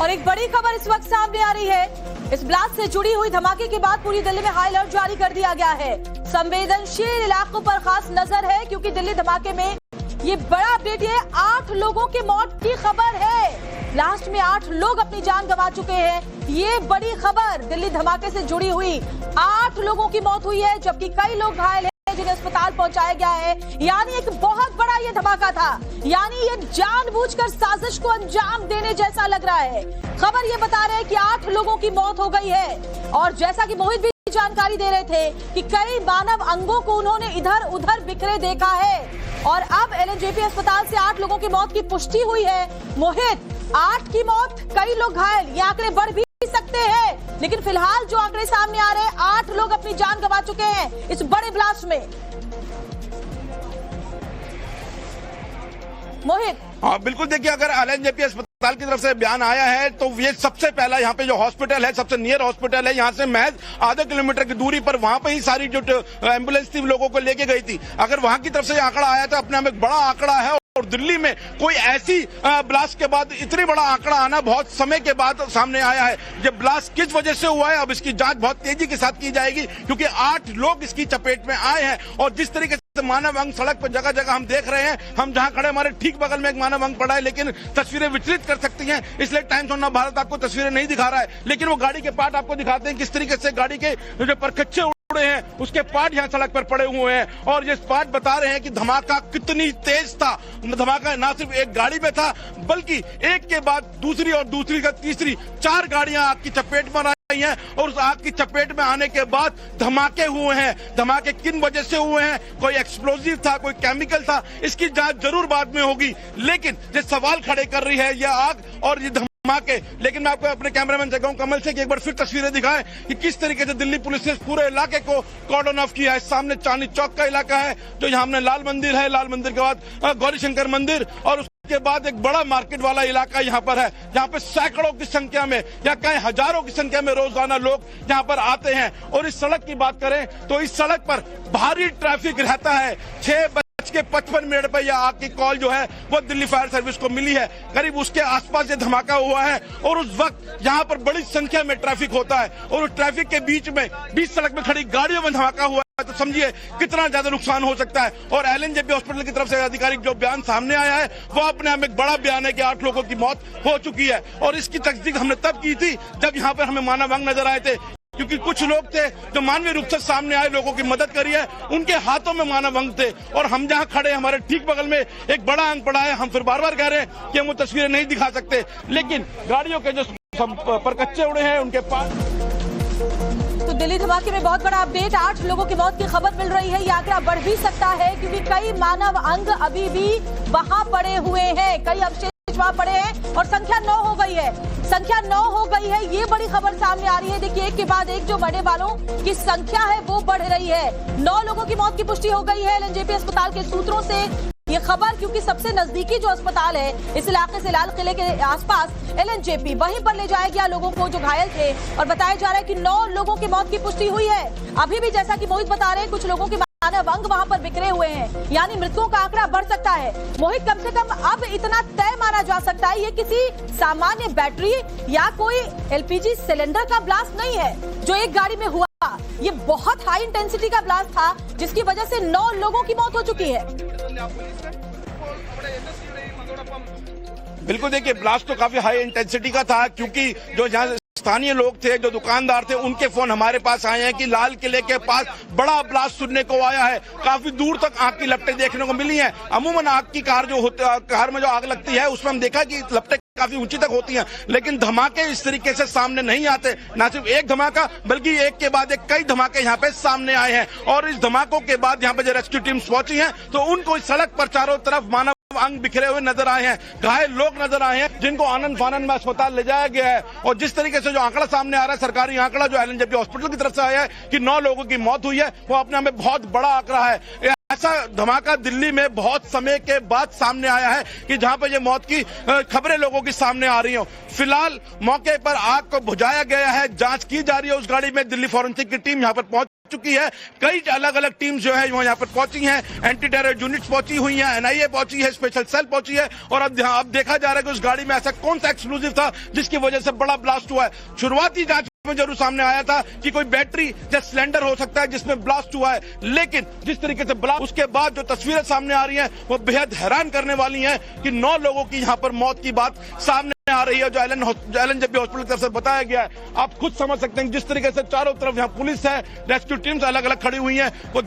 और एक बड़ी खबर इस वक्त सामने आ रही है। इस ब्लास्ट से जुड़ी हुई धमाके के बाद पूरी दिल्ली में हाई अलर्ट जारी कर दिया गया है। संवेदनशील इलाकों पर खास नजर है क्योंकि दिल्ली धमाके में ये बड़ा अपडेट है, 8 लोगों की मौत की खबर है। ब्लास्ट में 8 लोग अपनी जान गंवा चुके हैं। ये बड़ी खबर, दिल्ली धमाके से जुड़ी हुई 8 लोगों की मौत हुई है, जबकि कई लोग घायल हैं जिन्हें अस्पताल पहुंचाया गया है। यानी एक बहुत बड़ा ये धमाका था, यानी ये जानबूझकर साजिश को अंजाम देने जैसा लग रहा है। खबर ये बता रहे हैं कि 8 लोगों की मौत हो गई है और जैसा कि मोहित भी जानकारी दे रहे थे कि कई मानव अंगों को उन्होंने इधर उधर बिखरे देखा है और अब एलएनजेपी अस्पताल से 8 लोगों की मौत की पुष्टि हुई है। मोहित, 8 की मौत, कई लोग घायल, ये आंकड़े बढ़ भी सकते हैं, लेकिन फिलहाल जो आंकड़े सामने आ रहे हैं, 8 लोग अपनी जान गंवा चुके हैं इस बड़े ब्लास्ट में। मोहित। हाँ बिल्कुल, देखिए अगर एलएनजेपी अस्पताल की तरफ से बयान आया है तो ये सबसे पहला यहाँ पे जो हॉस्पिटल है, सबसे नियर हॉस्पिटल है, यहाँ से महज आधा किलोमीटर की दूरी पर वहाँ पे ही सारी जो एम्बुलेंस थी लोगों को लेके गई थी। अगर वहाँ की तरफ से आंकड़ा आया तो अपने आप एक बड़ा आंकड़ा है और दिल्ली में कोई ऐसी ब्लास्ट के बाद इतनी बड़ा आंकड़ा आना बहुत समय के बाद सामने आया है। ये ब्लास्ट किस वजह से हुआ है अब इसकी जांच बहुत तेजी के साथ की जाएगी क्योंकि 8 लोग इसकी चपेट में आए हैं और जिस तरीके से मानव अंग सड़क पर जगह जगह हम देख रहे हैं, हम जहां खड़े हमारे ठीक बगल में एक मानव अंग पड़ा है, लेकिन तस्वीरें विचलित कर सकती हैं, इसलिए टाइम्स ऑफ नव भारत आपको तस्वीरें नहीं दिखा रहा है, लेकिन वो गाड़ी के पार्ट आपको दिखाते हैं किस तरीके से गाड़ी के जो परखच्चे उड़े हैं उसके पार्ट यहाँ सड़क पर पड़े हुए हैं और ये पार्ट बता रहे हैं कि धमाका कितनी तेज था। धमाका ना सिर्फ एक गाड़ी में था बल्कि एक के बाद दूसरी और दूसरी का तीसरी 4 गाड़ियां आग की चपेट में आई हैं और उस आग की चपेट में आने के बाद धमाके हुए हैं। धमाके किन वजह से हुए हैं, कोई एक्सप्लोजिव था, कोई केमिकल था, इसकी जांच जरूर बाद में होगी, लेकिन ये सवाल खड़े कर रही है यह आग और ये धमाके। लेकिन मैं आपको अपने कैमरामैन से कहूं कमल से कि एक बार फिर तस्वीरें दिखाएं कि किस तरीके से दिल्ली पुलिस ने पूरे इलाके को कॉर्डन ऑफ किया है। सामने चांदनी चौक का इलाका है, जो यहाँ हमने लाल मंदिर है, लाल मंदिर के बाद गौरी शंकर मंदिर और के बाद एक बड़ा मार्केट वाला इलाका यहाँ पर है, जहाँ पे सैकड़ों की संख्या में या कई हजारों की संख्या में रोजाना लोग यहाँ पर आते हैं। और इस सड़क की बात करें तो इस सड़क पर भारी ट्रैफिक रहता है। 6:55 पर यह आग की कॉल जो है वो दिल्ली फायर सर्विस को मिली है, करीब उसके आसपास ये धमाका हुआ है और उस वक्त यहाँ पर बड़ी संख्या में ट्रैफिक होता है और उस ट्रैफिक के बीच में बीच सड़क में खड़ी गाड़ियों में धमाका हुआ है, तो समझिए कितना ज्यादा नुकसान हो सकता है। और एलएनजेपी हॉस्पिटल की तरफ से आधिकारिक जो बयान सामने आया है वो अपने आप एक बड़ा बयान है कि 8 लोगों की मौत हो चुकी है और इसकी तस्दीक हमने तब की थी जब यहाँ पर हमें मानव अंग नजर आए थे, क्योंकि कुछ लोग थे जो मानवीय रूप से सामने आए, लोगों की मदद करी है, उनके हाथों में मानव अंग थे और हम जहां खड़े हमारे ठीक बगल में एक बड़ा अंग पड़ा है। हम फिर बार बार कह रहे हैं कि हम वो तस्वीरें नहीं दिखा सकते, लेकिन गाड़ियों के जो परकच्चे उड़े हैं उनके पास। तो दिल्ली धमाके में बहुत बड़ा अपडेट, 8 लोगों की मौत की खबर मिल रही है। ये आंकड़ा बढ़ भी सकता है क्योंकि कई मानव अंग अभी भी वहां पड़े हुए हैं, कई अवशेष वहां पड़े हैं और संख्या 9 हो गई है। संख्या 9 हो गई है, ये बड़ी खबर सामने आ रही है। देखिए एक के बाद एक जो मरने वालों की संख्या है वो बढ़ रही है। 9 लोगों की मौत की पुष्टि हो गई है एलएनजेपी अस्पताल के सूत्रों से ये खबर, क्योंकि सबसे नजदीकी जो अस्पताल है इस इलाके से लाल किले के आसपास एलएनजेपी, वहीं पर ले जाया गया लोगों को जो घायल थे और बताया जा रहा है कि 9 लोगों की मौत की पुष्टि हुई है। अभी भी जैसा कि मोहित बता रहे हैं कुछ लोगों के मानव अंग वहां पर बिखरे हुए हैं, यानी मृतकों का आंकड़ा बढ़ सकता है। मोहित, कम से कम अब इतना तय माना जा सकता है ये किसी सामान्य बैटरी या कोई एलपीजी सिलेंडर का ब्लास्ट नहीं है जो एक गाड़ी में हुआ, ये बहुत हाई इंटेंसिटी का ब्लास्ट था जिसकी वजह से 9 लोगों की मौत हो चुकी है। बिल्कुल, देखिए ब्लास्ट तो काफी हाई इंटेंसिटी का था क्योंकि जो यहाँ स्थानीय लोग थे, जो दुकानदार थे, उनके फोन हमारे पास आए हैं कि लाल किले के पास बड़ा ब्लास्ट सुनने को आया है। काफी दूर तक आग की लपटें देखने को मिली हैं। अमूमन आग की कार में जो आग लगती है उसमें हम देखा कि लपटें काफी ऊंची तक होती हैं, लेकिन धमाके इस तरीके से सामने नहीं आते। ना सिर्फ एक धमाका बल्कि एक के बाद एक कई धमाके यहाँ पे सामने आए हैं और इस धमाकों के बाद यहाँ पे जो रेस्क्यू टीम्स पहुंची हैं तो उनको इस सड़क पर चारों तरफ मानव अंग बिखरे हुए नजर आए हैं, घायल लोग नजर आए हैं जिनको आनंद फानंद में अस्पताल ले जाया गया है। और जिस तरीके से जो आंकड़ा सामने आ रहा है, सरकारी आंकड़ा जो एलएनजेपी हॉस्पिटल की तरफ से आया है कि 9 लोगों की मौत हुई है, वो अपने आप में बहुत बड़ा आंकड़ा है। ऐसा धमाका दिल्ली में बहुत समय के बाद सामने आया है कि जहां पर ये मौत की खबरें लोगों की सामने आ रही हो। फिलहाल मौके पर आग को बुझाया गया है, जांच की जा रही है उस गाड़ी में। दिल्ली फॉरेंसिक की टीम यहां पर पहुंच चुकी है। कई अलग अलग टीम्स जो है वो यहाँ पर पहुंची हैं, एंटी टेरर यूनिट्स पहुंची हुई हैं, एनआईए पहुंची है, स्पेशल सेल पहुंची है। और अब देखा जा रहा है कि उस गाड़ी में ऐसा कौन सा एक्सप्लोजिव था जिसकी वजह से बड़ा ब्लास्ट हुआ है। शुरुआती जांच में जरूर सामने आया था कि कोई बैटरी या सिलेंडर हो सकता है जिसमें ब्लास्ट हुआ है, लेकिन जिस तरीके से ब्लास्ट उसके बाद जो तस्वीरें सामने आ रही हैं वो बेहद हैरान करने वाली हैं कि 9 लोगों की यहाँ पर मौत की बात सामने आ रही है, जो एलएनजेपी हॉस्पिटल की तरफ से बताया गया है। आप खुद समझ सकते हैं जिस तरीके से चारों तरफ यहाँ पुलिस है, रेस्क्यू टीम्स अलग अलग खड़ी हुई हैं, वो